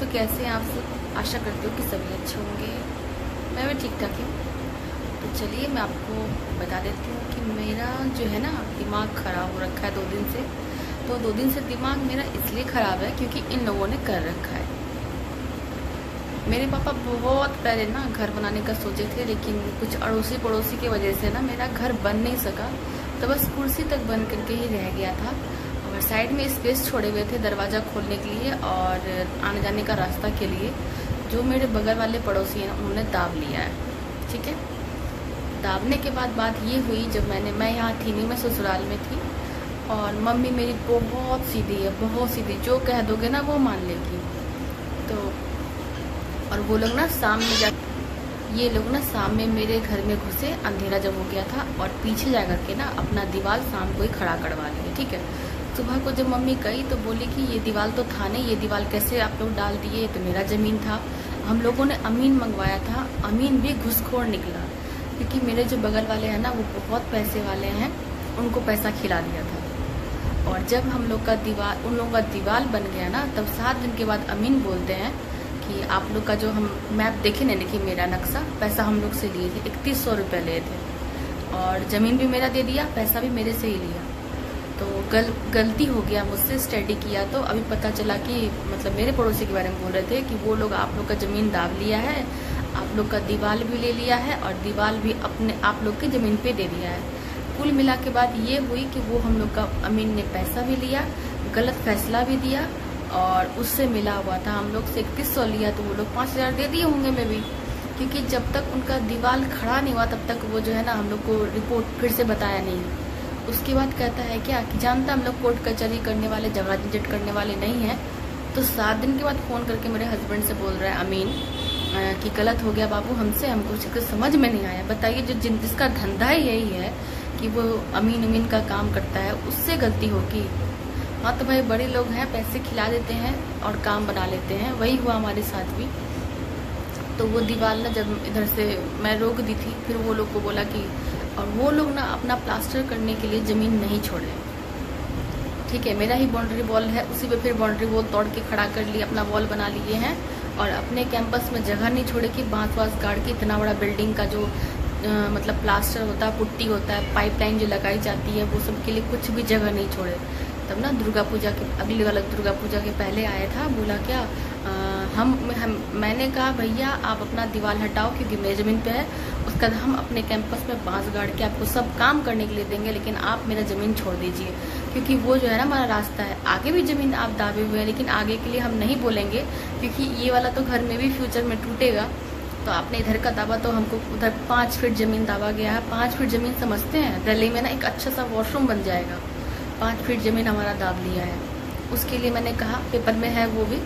तो कैसे हैं आप सब? आशा करती हूँ कि सभी अच्छे होंगे। मैं भी ठीक ठाक हूँ। तो चलिए मैं आपको बता देती हूँ कि मेरा जो है ना दिमाग ख़राब हो रखा है 2 दिन से। तो 2 दिन से दिमाग मेरा इसलिए ख़राब है क्योंकि इन लोगों ने कर रखा है। मेरे पापा बहुत पहले ना घर बनाने का सोचे थे, लेकिन कुछ अड़ोसी पड़ोसी की वजह से ना मेरा घर बन नहीं सका। तो बस कुर्सी तक बन करके ही रह गया था और साइड में स्पेस छोड़े हुए थे दरवाज़ा खोलने के लिए और आने जाने का रास्ता के लिए। जो मेरे बगल वाले पड़ोसी हैं उन्होंने दाब लिया है। ठीक है, दाबने के बाद बात ये हुई, जब मैं यहाँ थी नहीं, मैं ससुराल में थी और मम्मी मेरी बहुत सीधी है, बहुत सीधी। जो कह दोगे ना वो मान लेगी। तो और वो लोग ना ये लोग ना सामने मेरे घर में घुसे, अंधेरा जब हो गया था, और पीछे जा कर के ना अपना दीवार शाम को ही खड़ा करवा लिए। ठीक है, सुबह को जब मम्मी गई तो बोली कि ये दीवार तो था नहीं, ये दीवार कैसे आप लोग डाल दिए, ये तो मेरा ज़मीन था। हम लोगों ने अमीन मंगवाया था, अमीन भी घुसखोर निकला क्योंकि मेरे जो बगल वाले हैं ना वो बहुत पैसे वाले हैं, उनको पैसा खिला दिया था। और जब हम लोग का दीवार उन लोगों का दीवार बन गया ना, तब 7 दिन के बाद अमीन बोलते हैं कि आप लोग का जो हम मैप देखे ना, देखिए मेरा नक्शा, पैसा हम लोग से लिए थे, 3100 रुपये लिए थे और ज़मीन भी मेरा दे दिया, पैसा भी मेरे से ही लिया। तो गलती हो गया मुझसे, स्टडी किया तो अभी पता चला कि मतलब मेरे पड़ोसी के बारे में बोल रहे थे कि वो लोग आप लोग का ज़मीन दाब लिया है, आप लोग का दीवार भी ले लिया है और दीवार भी अपने आप लोग की ज़मीन पे दे दिया है। कुल मिला के बात ये हुई कि वो हम लोग का अमीन ने पैसा भी लिया, गलत फैसला भी दिया और उससे मिला हुआ था। हम लोग से 3100 लिया तो वो लोग 5000 दे दिए होंगे मैं भी, क्योंकि जब तक उनका दीवार खड़ा नहीं हुआ तब तक वो जो है ना हम लोग को रिपोर्ट फिर से बताया नहीं। उसके बाद कहता है क्या कि जानता हम लोग कोर्ट कचहरी करने वाले, जगह झंझट करने वाले नहीं हैं। तो 7 दिन के बाद फ़ोन करके मेरे हस्बैंड से बोल रहा है अमीन कि गलत हो गया बाबू हमसे, हमको कुछ समझ में नहीं आया। बताइए, जो जिसका धंधा ही यही है कि वो अमीन का काम करता है, उससे गलती होगी। हाँ तो भाई बड़े लोग हैं, पैसे खिला देते हैं और काम बना लेते हैं, वही हुआ हमारे साथ भी। तो वो दीवार ना जब इधर से मैं रोक दी थी, फिर वो लोग को बोला कि, और वो लोग ना अपना प्लास्टर करने के लिए ज़मीन नहीं छोड़े। ठीक है, मेरा ही बाउंड्री वॉल है, उसी पे फिर बाउंड्री वॉल तोड़ के खड़ा कर लिए, अपना वॉल बना लिए हैं और अपने कैंपस में जगह नहीं छोड़े कि बांस वास गाड़ के इतना बड़ा बिल्डिंग का जो मतलब प्लास्टर होता है, पुट्टी होता है, पाइपलाइन जो लगाई जाती है, वो सब के लिए कुछ भी जगह नहीं छोड़े। तब ना दुर्गा पूजा के अगली वाला दुर्गा पूजा के पहले आया था, बोला क्या मैंने कहा भैया आप अपना दीवार हटाओ क्योंकि मेरी ज़मीन पे है, उसका हम अपने कैंपस में बांस गाड़ के आपको सब काम करने के लिए देंगे, लेकिन आप मेरा ज़मीन छोड़ दीजिए क्योंकि वो जो है ना हमारा रास्ता है। आगे भी ज़मीन आप दाबे हुए हैं, लेकिन आगे के लिए हम नहीं बोलेंगे क्योंकि ये वाला तो घर में भी फ्यूचर में टूटेगा। तो आपने इधर का दावा तो हमको उधर 5 फीट ज़मीन दावा गया है। 5 फीट ज़मीन समझते हैं, दिल्ली में ना एक अच्छा सा वॉशरूम बन जाएगा। 5 फीट ज़मीन हमारा दाब लिया है। उसके लिए मैंने कहा पेपर में है वो भी,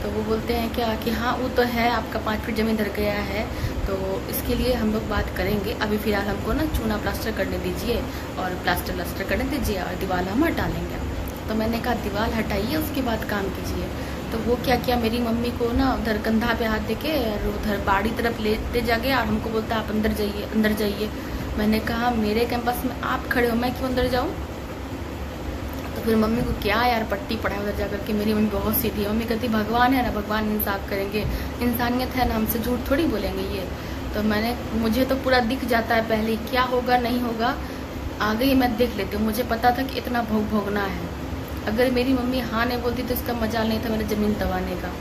तो वो बोलते हैं क्या कि हाँ वो तो है, आपका 5 फीट ज़मीन धर गया है, तो इसके लिए हम लोग बात करेंगे। अभी फ़िलहाल हमको ना चूना प्लास्टर करने दीजिए और प्लास्टर करने दीजिए और दीवार हम हटा लेंगे। तो मैंने कहा दीवार हटाइए उसके बाद काम कीजिए। तो वो क्या किया, मेरी मम्मी को ना उधर कंधा पे हाथ देके उधर बाड़ी तरफ लेते जा गया और हमको बोलता आप अंदर जाइए, अंदर जाइए। मैंने कहा मेरे कैंपस में आप खड़े हो, मैं क्यों अंदर जाऊँ। तो फिर मम्मी को क्या यार पट्टी पड़ा उधर जा करके। मेरी मम्मी बहुत सीधी है, मम्मी कहती भगवान है ना, भगवान इंसाफ करेंगे, इंसानियत है ना, हमसे झूठ थोड़ी बोलेंगे ये। तो मुझे तो पूरा दिख जाता है पहले क्या होगा नहीं होगा, आगे ही मैं देख लेती हूँ। मुझे पता था कि इतना भोगना है। अगर मेरी मम्मी हाँ नहीं बोलती तो इसका मजाल नहीं था मेरे ज़मीन दबाने का।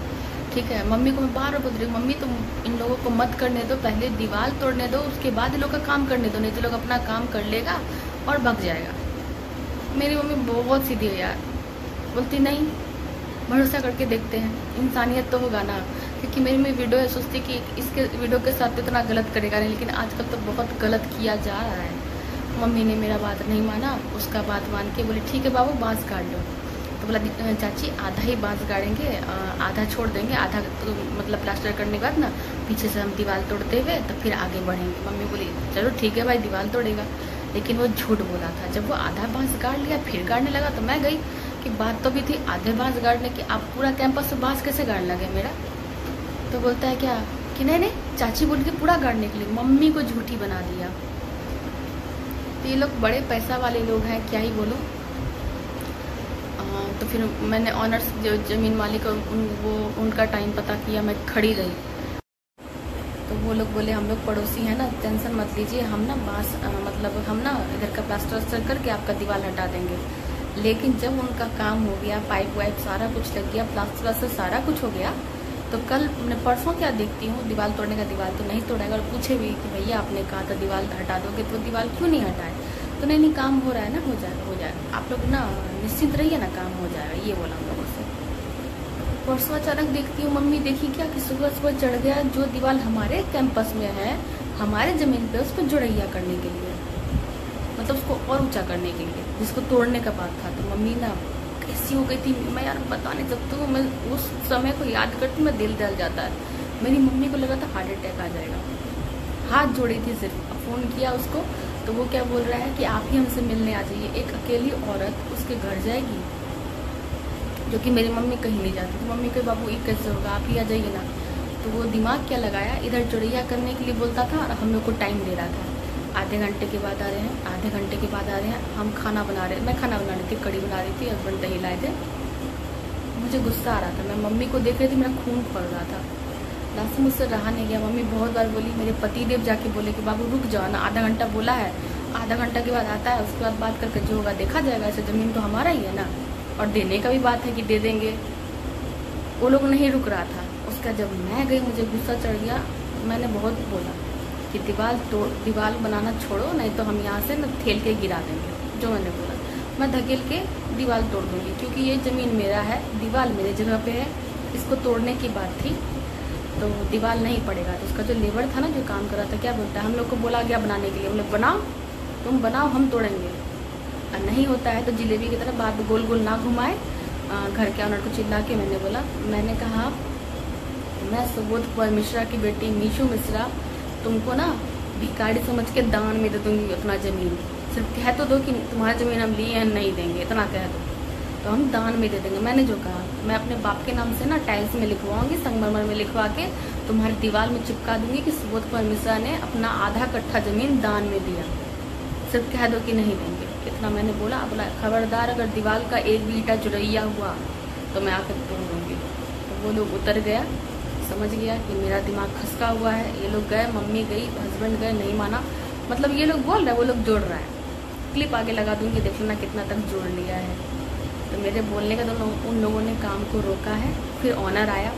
ठीक है, मम्मी को मैं बार बार बोल रही हूँ मम्मी तुम इन लोगों को मत करने दो, पहले दीवार तोड़ने दो, उसके बाद इन लोग का काम करने दो, नहीं तो लोग अपना काम कर लेगा और भाग जाएगा। मेरी मम्मी बहुत सीधी है यार, बोलती नहीं भरोसा करके देखते हैं, इंसानियत तो होगा ना। क्योंकि मेरी में वीडियो है, सोचती कि इसके वीडियो के साथ तो इतना गलत करेगा नहीं, लेकिन आजकल तो बहुत गलत किया जा रहा है। मम्मी ने मेरा बात नहीं माना, उसका बात मान के बोली ठीक है बाबू बांस काट लो। तो बोला चाची आधा ही बांस गाड़ेंगे, आधा छोड़ देंगे, आधा तो मतलब प्लास्टर करने के बाद ना पीछे से हम दीवार तोड़ते हुए तो फिर आगे बढ़ेंगे। मम्मी बोली चलो ठीक है भाई दीवार तोड़ेगा, लेकिन वो झूठ बोला था। जब वो आधा बांस गाड़ लिया फिर गाड़ने लगा तो मैं गई कि बात तो भी थी आधे बांस गाड़ने की, आप पूरा कैंपस से बांस कैसे गाड़ लगे मेरा। तो बोलता है क्या कि नहीं चाची बोल के पूरा गाड़ने के लिए, मम्मी को झूठी बना दिया। तो ये लोग बड़े पैसा वाले लोग हैं, क्या ही बोलो। तो फिर मैंने ऑनर्स जो ज़मीन मालिक वो उनका टाइम पता किया, मैं खड़ी रही। तो वो लोग बोले हम लोग पड़ोसी हैं ना, टेंशन मत लीजिए, हम ना मतलब हम ना इधर का प्लास्टर करके आपका दीवार हटा देंगे। लेकिन जब उनका काम हो गया, पाइप वाइप सारा कुछ लग गया, प्लास्टर सारा कुछ हो गया, तो कल मैं परसों क्या देखती हूँ, दीवार तोड़ने का, दीवार तो नहीं तोड़ेगा। और पूछे भी कि भैया आपने कहा था दीवार हटा दोगे, तो दीवार क्यों नहीं हटाए? तो नहीं काम हो रहा है ना, हो जाएगा, आप लोग ना निश्चिंत रहिए ना, काम हो जाएगा, ये बोला हम लोगों से। परसों अचानक देखती हूँ मम्मी देखी क्या कि सुबह सुबह चढ़ गया, जो दीवार हमारे कैंपस में है, हमारे ज़मीन पे, उस पर जुड़ैया करने के लिए, मतलब उसको और ऊंचा करने के लिए, जिसको तोड़ने का बात था। तो मम्मी ना कैसी हो गई थी, मैं यार बता नहीं सकती हूँ। मैं उस समय को याद करती, मैं दिल जल जाता है। मेरी मम्मी को लगा था हार्ट अटैक आ जाएगा, हाथ जोड़ी थी सिर्फ। फ़ोन किया उसको, तो वो क्या बोल रहा है कि आप ही हमसे मिलने आ जाइए। एक अकेली औरत उसके घर जाएगी, जो कि मेरी मम्मी कहीं नहीं जाती। तो मम्मी के बाबू ये कैसे होगा, आप ही आ जाइए ना। तो वो दिमाग क्या लगाया, इधर जुड़ैया करने के लिए बोलता था और हम लोग को टाइम दे रहा था। आधे घंटे के बाद आ रहे हैं, आधे घंटे के बाद आ रहे हैं, हम खाना बना रहे, मैं खाना बना रही थी, कड़ी बना रही थी, हस्बैंड दही लाए थे। मुझे गुस्सा आ रहा था, मैं मम्मी को देख रही थी, मेरा खून खोल रहा था। लास्ट में मुझसे रहा नहीं गया। मम्मी बहुत बार बोली, मेरे पति देव जाके बोले कि बाबू रुक जाओ ना, आधा घंटा बोला है, आधा घंटा के बाद आता है, उसके बाद बात करके जो होगा देखा जाएगा, ऐसे ज़मीन तो हमारा ही है ना, और देने का भी बात है कि दे देंगे। वो लोग नहीं रुक रहा था। उसका जब मैं गई, मुझे गुस्सा चढ़ गया, मैंने बहुत बोला कि दीवार बनाना छोड़ो, नहीं तो हम यहाँ से न ठेल के गिरा देंगे। जो मैंने बोला, मैं धकेल के दीवार तोड़ दूँगी, क्योंकि ये ज़मीन मेरा है, दीवार मेरे जगह पे है। इसको तोड़ने की बात थी तो दीवार नहीं पड़ेगा। तो उसका जो लेबर था ना, जो काम कर रहा था, क्या बोलता है, हम लोग को बोला गया बनाने के लिए, हम लोग बनाओ, तुम बनाओ, हम तोड़ेंगे। और नहीं होता है तो जिलेबी की तरह बात गोल गोल ना घुमाए। घर के ऑनर को चिल्ला के मैंने कहा मैं सुबोध कुमार मिश्रा की बेटी मीशू मिश्रा तुमको ना भिखारी समझ के दान में दे दूँगी उतना ज़मीन। सिर्फ कह तो दो कि तुम्हारा ज़मीन हम लिए हैं, नहीं देंगे, इतना कह दो तो हम दान में दे देंगे। मैंने जो कहा, मैं अपने बाप के नाम से ना टाइल्स में लिखवाऊंगी, संगमरमर में लिखवा के तुम्हारी दीवार में चिपका दूंगी कि सुबोध कुमार मिश्रा ने अपना आधा कट्ठा ज़मीन दान में दिया। सिर्फ कह दो कि नहीं देंगे, इतना मैंने बोला। खबरदार अगर दीवार का एक भी ईंटा जुड़ैया हुआ तो मैं आकर तोड़ दूँगी। तो वो लोग उतर गया, समझ गया कि मेरा दिमाग खसका हुआ है। ये लोग गए, मम्मी गई, हस्बैंड गए, नहीं माना। मतलब ये लोग बोल रहे हैं, वो लोग जोड़ रहा है। क्लिप आगे लगा दूंगी, देख लेना कितना तक जोड़ लिया है। तो मेरे बोलने का उन लोगों ने काम को रोका है। फिर ऑनर आया,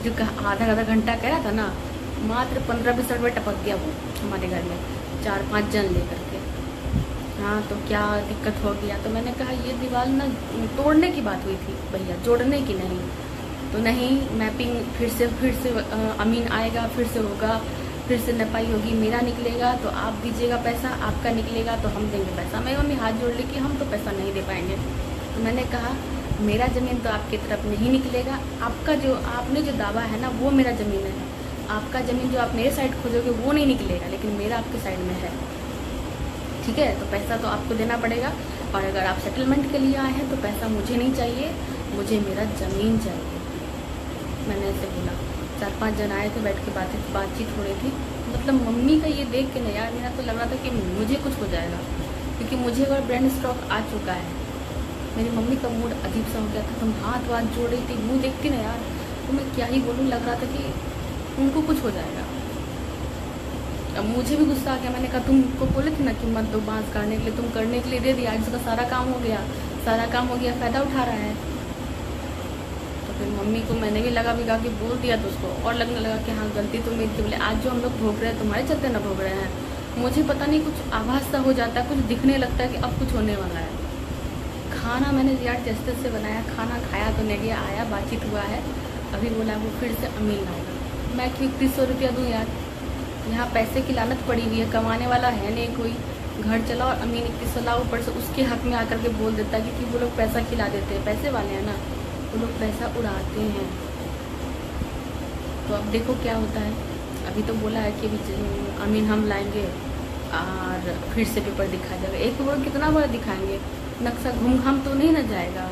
जो आधा घंटा कह रहा था ना, मात्र 15-20 मिनट में टपक गया वो हमारे घर में 4-5 जन लेकर के। हाँ, तो क्या दिक्कत हो गया? तो मैंने कहा ये दीवार ना तोड़ने की बात हुई थी भैया, जोड़ने की नहीं। तो नहीं, मैपिंग फिर से अमीन आएगा, फिर से होगा, फिर से नपाई होगी, मेरा निकलेगा तो आप दीजिएगा पैसा, आपका निकलेगा तो हम देंगे पैसा। मैं मम्मी हाथ जोड़ ली कि हम तो पैसा नहीं दे पाएंगे। तो मैंने कहा मेरा ज़मीन तो आपकी तरफ नहीं निकलेगा, आपने जो दावा है ना वो मेरा ज़मीन है। आपका ज़मीन जो आप मेरे साइड खोजोगे वो नहीं निकलेगा, लेकिन मेरा आपके साइड में है, ठीक है? तो पैसा तो आपको देना पड़ेगा। और अगर आप सेटलमेंट के लिए आए हैं तो पैसा मुझे नहीं चाहिए, मुझे मेरा ज़मीन चाहिए। मैंने ऐसे बोला। 4-5 जन आए थे, बैठ के बातचीत हो रही थी। मतलब मम्मी का ये देख के ना यार, मेरा तो लग रहा था कि मुझे कुछ हो जाएगा, क्योंकि मुझे अगर ब्रेन स्ट्रोक आ चुका है। मेरी मम्मी का मूड अजीब सा हो गया था, तुम हाथ जोड़ रही थी, मुँह देखती ना यार, तो मैं क्या ही बोलूँ, लग रहा था कि उनको कुछ हो जाएगा। अब मुझे भी गुस्सा आ गया। मैंने कहा तुमको बोले थे ना कि मत दो बांस काटने के लिए, तुम करने के लिए दे दिया, आज उसका सारा काम हो गया, फ़ायदा उठा रहा है। तो फिर मम्मी को मैंने भी लगा कि बोल दिया तो उसको और लगने लगा कि हाँ गलती तो मेरी थी। बोले आज जो हम लोग भोग रहे हैं तुम्हारे चलते ना भोग रहे हैं। मुझे पता नहीं कुछ आभास सा हो जाता है, कुछ दिखने लगता है कि अब कुछ होने वाला है। खाना मैंने यार टेस्टर से बनाया, खाना खाया तो नहीं गया, आया, बातचीत हुआ है, अभी बोला वो फिर से अमीन लाएगा। मैं क्यों 3100 रुपया दूँ यार? यहाँ पैसे की लानत पड़ी हुई है, कमाने वाला है नहीं कोई, घर चला और अमीन 3100 लाओ, ऊपर से उसके हक में आकर के बोल देता है, क्योंकि वो लोग पैसा खिला देते हैं, पैसे वाले हैं ना, वो लोग पैसा उड़ाते हैं। तो अब देखो क्या होता है। अभी तो बोला है कि अमीन हम लाएंगे और फिर से पेपर दिखाया जाएगा। एक पेपर कितना बड़ा दिखाएंगे, नक्शा घूम घाम तो नहीं ना जाएगा।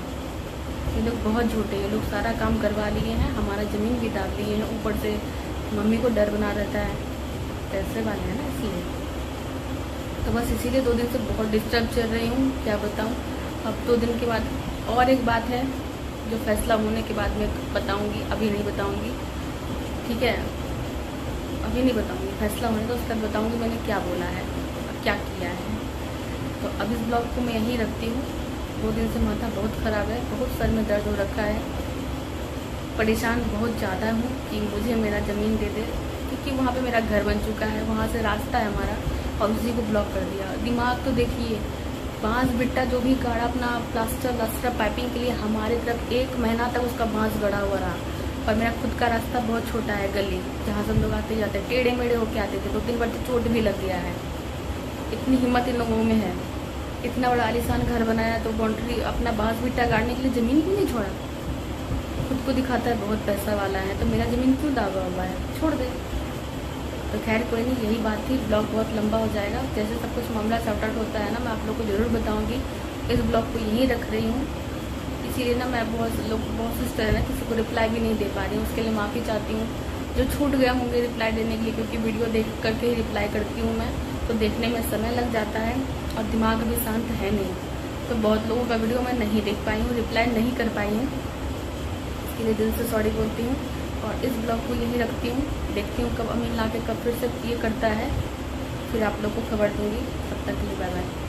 ये लोग बहुत झूठे, ये लोग सारा काम करवा लिए हैं, हमारा ज़मीन भी दाब लिए हैं, ऊपर से मम्मी को डर बना रहता है, पैसे वाले हैं ना, इसलिए। तो बस इसीलिए 2 दिन से बहुत डिस्टर्ब चल रही हूँ, क्या बताऊँ। अब 2 दिन के बाद और एक बात है जो फैसला होने के बाद मैं बताऊंगी, अभी नहीं बताऊंगी, ठीक है? अभी नहीं बताऊंगी, फैसला होने तो उसके बाद बताऊंगी मैंने क्या बोला है और क्या किया है। तो अब इस ब्लॉग को मैं यहीं रखती हूँ। 2 दिन से माथा बहुत ख़राब है, बहुत सर में दर्द हो रखा है, परेशान बहुत ज़्यादा हूँ कि मुझे मेरा ज़मीन दे दे, क्योंकि वहाँ पे मेरा घर बन चुका है, वहाँ से रास्ता है हमारा, और उसी को ब्लॉक कर दिया। दिमाग तो देखिए, बांस बिट्टा जो भी गाड़ा अपना प्लास्टर पाइपिंग के लिए हमारी तरफ 1 महीना तक उसका बांस गड़ा हुआ रहा। और मेरा खुद का रास्ता बहुत छोटा है, गली जहाँ से हम लोग आते जाते टेढ़े मेढ़े होके आते थे, 2-3 बार तो चोट भी लग गया है। इतनी हिम्मत इन लोगों में है, इतना बड़ा आलीशान घर बनाया तो बाउंड्री अपना बांस बिट्टा गाड़ने के लिए ज़मीन क्यों नहीं छोड़ा? खुद को दिखाता है बहुत पैसा वाला है, तो मेरा ज़मीन क्यों दागा हुआ है? छोड़ दे। तो खैर कोई नहीं, यही बात थी। ब्लॉग बहुत लंबा हो जाएगा, जैसे सब कुछ मामला सॉर्ट आउट होता है ना, मैं आप लोग को ज़रूर बताऊंगी। इस ब्लॉग को यहीं रख रही हूँ, इसीलिए ना मैं बहुत सिस्टर है ना, किसी को रिप्लाई भी नहीं दे पा रही हूँ, उसके लिए माफ़ी चाहती हूँ। जो छूट गया होंगे रिप्लाई देने के लिए, क्योंकि वीडियो देख करके ही रिप्लाई करती हूँ मैं, तो देखने में समय लग जाता है और दिमाग भी शांत है नहीं, तो बहुत लोगों का वीडियो मैं नहीं देख पाई हूँ, रिप्लाई नहीं कर पाई हूँ, इसके लिए दिल से सॉरी बोलती हूँ। और इस ब्लॉग को यहीं रखती हूँ, देखती हूँ कब अमीन ला के कब फिर से ये करता है, फिर आप लोग को खबर दूँगी। तब तक के लिए बाय बाय।